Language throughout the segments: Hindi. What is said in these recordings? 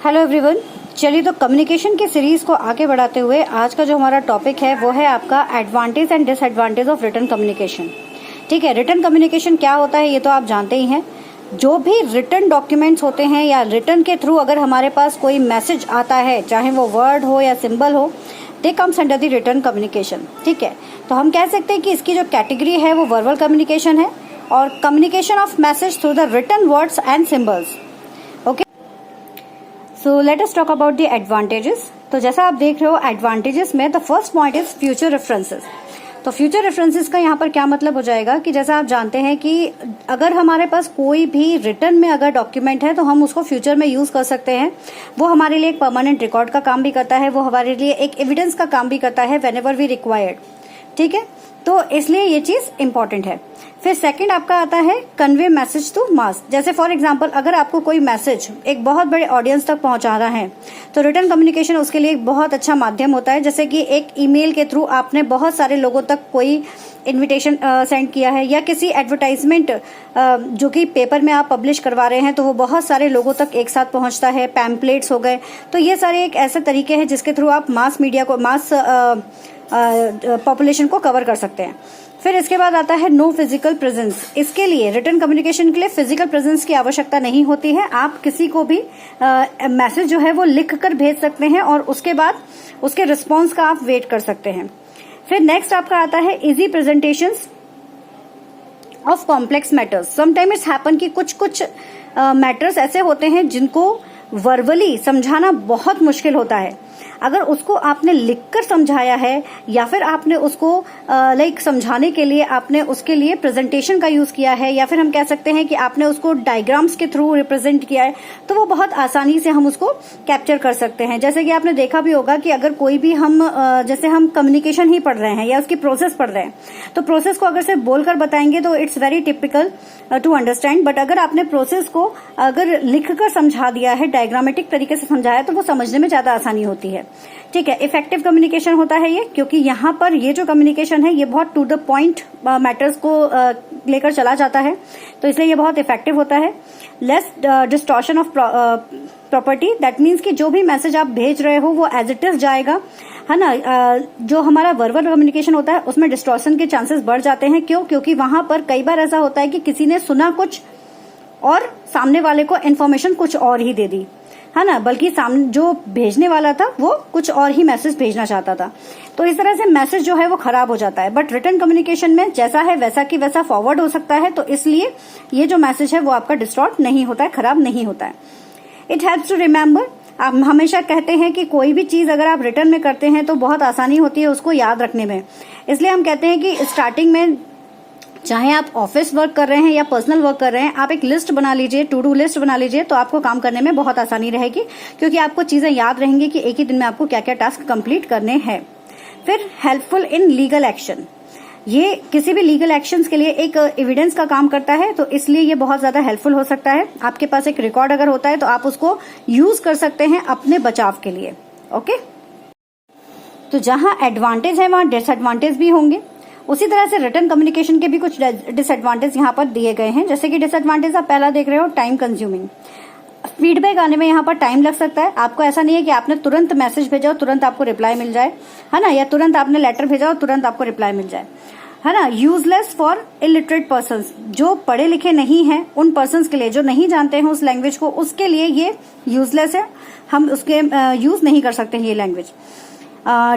Hello everyone. चलिए तो कम्युनिकेशन की सीरीज को आगे बढ़ाते हुए आज का जो हमारा टॉपिक है वो है आपका advantage and disadvantage of written communication. ठीक है, रिटन कम्युनिकेशन क्या होता है ये तो आप जानते ही हैं। जो भी रिटन डॉक्यूमेंट्स होते हैं या रिटन के थ्रू अगर हमारे पास कोई मैसेज आता है, चाहे वो वर्ड हो या सिंबल हो, they comes under the written communication. ठीक है, तो हम कह सकते हैं कि इसकी जो कैटेगरी है वो वर्बल कम्युनिकेशन है और communication of message through the written words and symbols. So let us talk about the advantages. तो जैसा आप देख रहे हो एडवांटेजेस में the first point is future references. तो फ्यूचर रेफरेंसेस का यहाँ पर क्या मतलब हो जाएगा कि जैसा आप जानते हैं कि अगर हमारे पास कोई भी रिटर्न में अगर डॉक्यूमेंट है तो हम उसको फ्यूचर में यूज कर सकते हैं। वो हमारे लिए एक परमानेंट रिकॉर्ड का काम भी करता है, वो हमारे लिए एक एविडेंस का काम भी करता है व्हेनेवर वी रिक्वायर्ड। ठीक है, तो इसलिए ये चीज इंपॉर्टेंट है। फिर सेकंड आपका आता है कन्वे मैसेज टू मास। जैसे फॉर एग्जांपल अगर आपको कोई मैसेज एक बहुत बड़े ऑडियंस तक पहुंचाना है तो रिटन कम्युनिकेशन उसके लिए एक बहुत अच्छा माध्यम होता है। जैसे कि एक ईमेल के थ्रू आपने बहुत सारे लोगों तक कोई इनविटेशन सेंड किया है या किसी एडवर्टाइजमेंट जो कि पेपर में आप पब्लिश करवा रहे हैं तो वो बहुत सारे लोगों तक एक साथ पहुंचता है, पैम्पलेट्स हो गए। तो ये सारे एक ऐसे तरीके हैं जिसके थ्रू आप मास मीडिया को, मास पॉपुलेशन को कवर कर सकते हैं। फिर इसके बाद आता है नो फिजिकल प्रेजेंस। इसके लिए रिटन कम्युनिकेशन के लिए फिजिकल प्रेजेंस की आवश्यकता नहीं होती है। आप किसी को भी मैसेज जो है वो लिख कर भेज सकते हैं और उसके बाद उसके रिस्पॉन्स का आप वेट कर सकते हैं। फिर नेक्स्ट आपका आता है easy presentations of complex matters. Sometime it's happen कि कुछ मैटर्स ऐसे होते हैं जिनको वर्बली समझाना बहुत मुश्किल होता है। अगर उसको आपने लिखकर समझाया है या फिर आपने उसको समझाने के लिए आपने उसके लिए प्रेजेंटेशन का यूज किया है या फिर हम कह सकते हैं कि आपने उसको डायग्राम्स के थ्रू रिप्रेजेंट किया है तो वो बहुत आसानी से हम उसको कैप्चर कर सकते हैं। जैसे कि आपने देखा भी होगा कि अगर कोई भी जैसे हम कम्युनिकेशन ही पढ़ रहे हैं या उसकी प्रोसेस पढ़ रहे हैं तो प्रोसेस को अगर सिर्फ बोलकर बताएंगे तो it's very typical to understand. But अगर आपने प्रोसेस को अगर लिखकर समझा दिया है, डायग्रामेटिक तरीके से समझाया, तो वो समझने में ज्यादा आसानी होती है। ठीक है, इफेक्टिव कम्युनिकेशन होता है ये, क्योंकि यहाँ पर ये जो कम्युनिकेशन है ये बहुत टू द पॉइंट मैटर्स को लेकर चला जाता है, तो इसलिए ये बहुत इफेक्टिव होता है। Less distortion of property, that means कि जो भी मैसेज आप भेज रहे हो वो एज इट इज जाएगा, है ना। जो हमारा वर्बल कम्युनिकेशन होता है उसमें डिस्टॉर्शन के चांसेस बढ़ जाते हैं। क्यों? क्योंकि वहां पर कई बार ऐसा होता है कि किसी ने सुना कुछ और सामने वाले को इन्फॉर्मेशन कुछ और ही दे दी, है ना, बल्कि सामने जो भेजने वाला था वो कुछ और ही मैसेज भेजना चाहता था। तो इस तरह से मैसेज जो है वो खराब हो जाता है। बट रिटन कम्युनिकेशन में जैसा है वैसा की वैसा फॉरवर्ड हो सकता है, तो इसलिए ये जो मैसेज है वो आपका डिस्टॉर्ट नहीं होता है, खराब नहीं होता है। It helps to remember. आप हमेशा कहते हैं कि कोई भी चीज अगर आप रिटर्न में करते हैं तो बहुत आसानी होती है उसको याद रखने में। इसलिए हम कहते हैं कि स्टार्टिंग में चाहे आप ऑफिस वर्क कर रहे हैं या पर्सनल वर्क कर रहे हैं, आप एक लिस्ट बना लीजिए, टू डू लिस्ट बना लीजिए, तो आपको काम करने में बहुत आसानी रहेगी, क्योंकि आपको चीजें याद रहेंगी कि एक ही दिन में आपको क्या क्या टास्क कंप्लीट करने हैं। फिर हेल्पफुल इन लीगल एक्शन। ये किसी भी लीगल एक्शंस के लिए एक एविडेंस का काम करता है, तो इसलिए ये बहुत ज्यादा हेल्पफुल हो सकता है। आपके पास एक रिकॉर्ड अगर होता है तो आप उसको यूज कर सकते हैं अपने बचाव के लिए। ओके, तो जहां एडवांटेज है वहां डिसएडवांटेज भी होंगे। उसी तरह से रिटन कम्युनिकेशन के भी कुछ डिसएडवांटेज यहाँ पर दिए गए हैं। जैसे कि डिसएडवांटेज आप पहला देख रहे हो, टाइम कंज्यूमिंग। फीडबैक आने में यहाँ पर टाइम लग सकता है। आपको ऐसा नहीं है कि आपने तुरंत मैसेज भेजा और तुरंत आपको रिप्लाई मिल जाए, है ना, या तुरंत आपने लेटर भेजा और तुरंत आपको रिप्लाई मिल जाए, है ना। यूजलेस फॉर इलिटरेट पर्संस, जो पढ़े लिखे नहीं हैं उन पर्संस के लिए, जो नहीं जानते हैं उस लैंग्वेज को, उसके लिए ये यूजलेस है। हम उसके यूज नहीं कर सकते हैं ये language.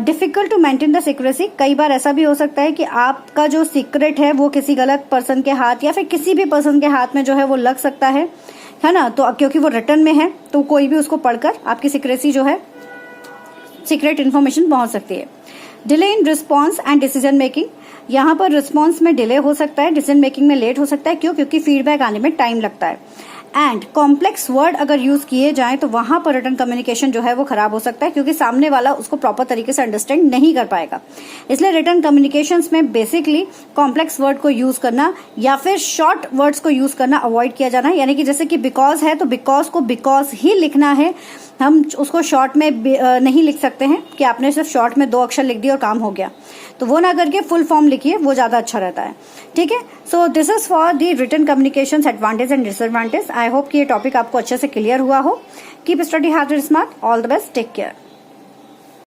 Difficult to maintain the secrecy. कई बार ऐसा भी हो सकता है कि आपका जो सीक्रेट है वो किसी गलत पर्सन के हाथ या फिर किसी भी पर्सन के हाथ में जो है वो लग सकता है ना। तो क्योंकि वो रिटर्न में है तो कोई भी उसको पढ़कर आपकी सीक्रेसी जो है, सीक्रेट इन्फॉर्मेशन पहुंच सकती है। Delay in response and decision making. यहाँ पर रिस्पॉन्स में डिले हो सकता है, डिसीजन मेकिंग में लेट हो सकता है। क्यों? क्योंकि फीडबैक आने में टाइम लगता है। एंड कॉम्प्लेक्स वर्ड अगर यूज किए जाएं तो वहां पर रिटन कम्युनिकेशन जो है वो खराब हो सकता है, क्योंकि सामने वाला उसको प्रॉपर तरीके से अंडरस्टैंड नहीं कर पाएगा। इसलिए रिटन कम्युनिकेशंस में बेसिकली कॉम्प्लेक्स वर्ड को यूज करना या फिर शॉर्ट वर्ड्स को यूज करना अवॉइड किया जाना। यानी कि जैसे कि बिकॉज है तो बिकॉज को बिकॉज ही लिखना है, हम उसको शॉर्ट में नहीं लिख सकते हैं कि आपने सिर्फ शॉर्ट में 2 अक्षर लिख दिए और काम हो गया, तो वो ना करके फुल फॉर्म लिखिए, वो ज्यादा अच्छा रहता है। ठीक है, so this is for the written communication advantage and disadvantage. I hope कि ये टॉपिक आपको अच्छे से क्लियर हुआ हो। Keep study hard and smart. All the best, take care.